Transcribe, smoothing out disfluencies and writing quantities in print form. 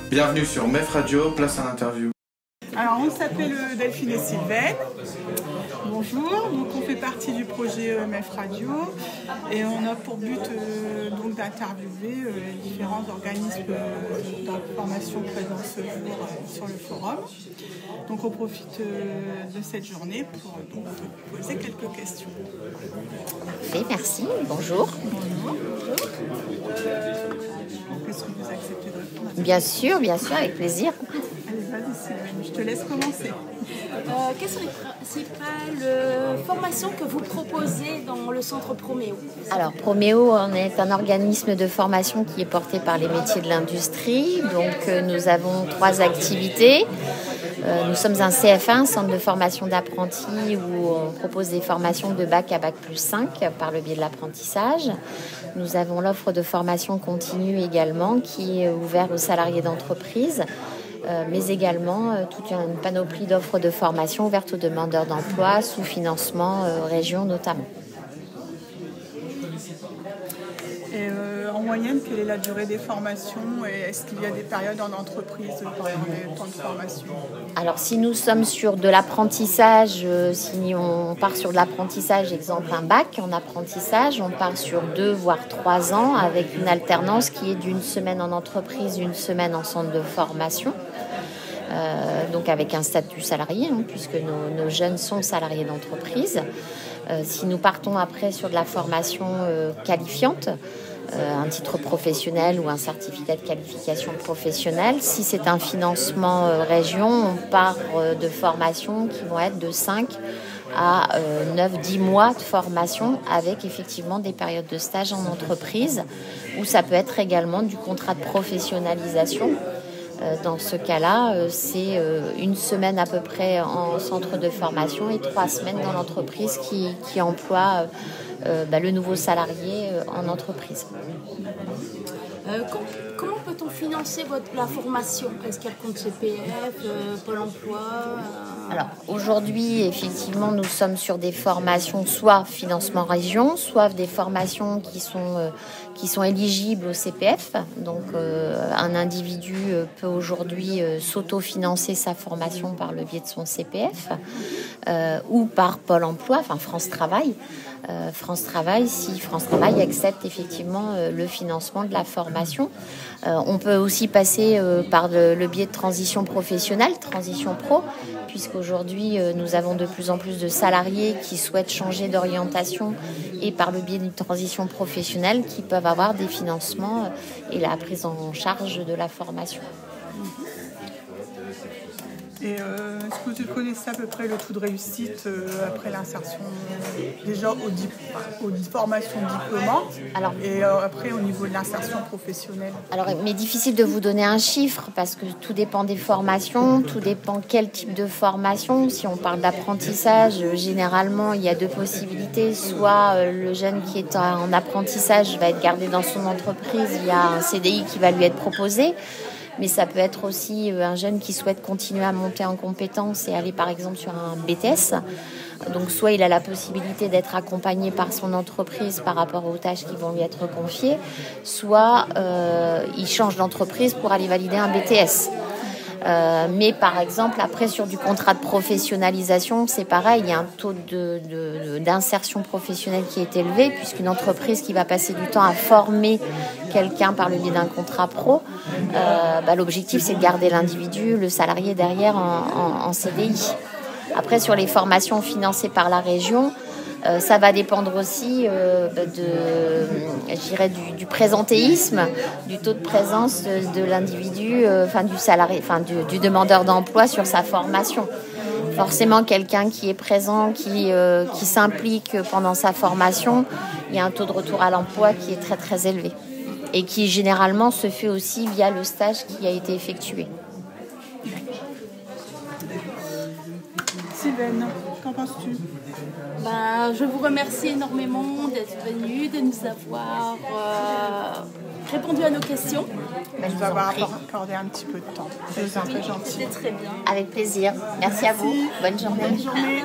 Bienvenue sur MEF Radio, place à l'interview. Alors on s'appelle Delphine et Sylvaine. Bonjour, donc on fait partie du projet MEF Radio et on a pour but donc d'interviewer les différents organismes d'information présents ce jour sur le forum. Donc on profite de cette journée pour donc, poser quelques questions. Parfait, merci. Bonjour. Bonjour. Est-ce que vous acceptez de répondre? Bien sûr, avec plaisir. Allez, vas-y Sylvaine, je te laisse commencer. Quelles sont les principales formations que vous proposez dans le centre Proméo? Alors, Proméo, on est un organisme de formation qui est porté par les métiers de l'industrie. Donc, nous avons 3 activités. Nous sommes un CF1, centre de formation d'apprentis, où on propose des formations de bac à bac plus 5 par le biais de l'apprentissage. Nous avons l'offre de formation continue également, qui est ouverte aux salariés d'entreprise. Mais également toute une panoplie d'offres de formation ouvertes aux demandeurs d'emploi, sous financement région notamment. Et en moyenne, quelle est la durée des formations et est-ce qu'il y a des périodes en entreprise pendant les temps de formation? Alors si nous sommes sur de l'apprentissage, si on part sur de l'apprentissage, exemple un bac en apprentissage, on part sur 2 voire 3 ans avec une alternance qui est d'une semaine en entreprise, une semaine en centre de formation. Donc avec un statut salarié, puisque nos jeunes sont salariés d'entreprise. Si nous partons après sur de la formation qualifiante, un titre professionnel ou un certificat de qualification professionnelle, si c'est un financement région, on part de formations qui vont être de 5 à 9-10 mois de formation avec effectivement des périodes de stage en entreprise, où ça peut être également du contrat de professionnalisation. Dans ce cas-là, c'est 1 semaine à peu près en centre de formation et 3 semaines dans l'entreprise qui emploie le nouveau salarié en entreprise. Comment peut-on financer la formation? Est-ce qu'il y a le compte CPF, Pôle emploi Alors aujourd'hui, effectivement, nous sommes sur des formations soit financement région, soit des formations qui sont éligibles au CPF. Donc un individu peut aujourd'hui s'autofinancer sa formation par le biais de son CPF ou par Pôle emploi, enfin France Travail. France Travail, si France Travail accepte effectivement le financement de la formation. On peut aussi passer par le biais de transition professionnelle, transition pro, puisqu'aujourd'hui nous avons de plus en plus de salariés qui souhaitent changer d'orientation et par le biais d'une transition professionnelle qui peuvent avoir des financements et la prise en charge de la formation. Et est-ce que tu connaissez à peu près le taux de réussite après l'insertion, déjà aux formations diplômantes et après au niveau de l'insertion professionnelle? Alors, mais difficile de vous donner un chiffre parce que tout dépend des formations, tout dépend quel type de formation. Si on parle d'apprentissage, généralement, il y a 2 possibilités. Soit le jeune qui est en apprentissage va être gardé dans son entreprise, il y a un CDI qui va lui être proposé. Mais ça peut être aussi un jeune qui souhaite continuer à monter en compétences et aller par exemple sur un BTS. Donc soit il a la possibilité d'être accompagné par son entreprise par rapport aux tâches qui vont lui être confiées, soit il change d'entreprise pour aller valider un BTS. Mais par exemple, après sur du contrat de professionnalisation, c'est pareil, il y a un taux d'insertion professionnelle qui est élevé, puisqu'une entreprise qui va passer du temps à former quelqu'un par le biais d'un contrat pro, l'objectif c'est de garder l'individu, le salarié derrière en CDI. Après sur les formations financées par la région, ça va dépendre aussi du présentéisme, du taux de présence de l'individu, du salarié, du demandeur d'emploi sur sa formation. Forcément, quelqu'un qui est présent, qui s'implique pendant sa formation, il y a un taux de retour à l'emploi qui est très très élevé et qui généralement se fait aussi via le stage qui a été effectué. Sylvaine, qu'en penses-tu? Je vous remercie énormément d'être venu, de nous avoir répondu à nos questions. Je vous avoir accordé un petit peu de temps. C'est très gentil. C'était très bien. Avec plaisir. Merci à vous. Bonne journée. Bonne journée.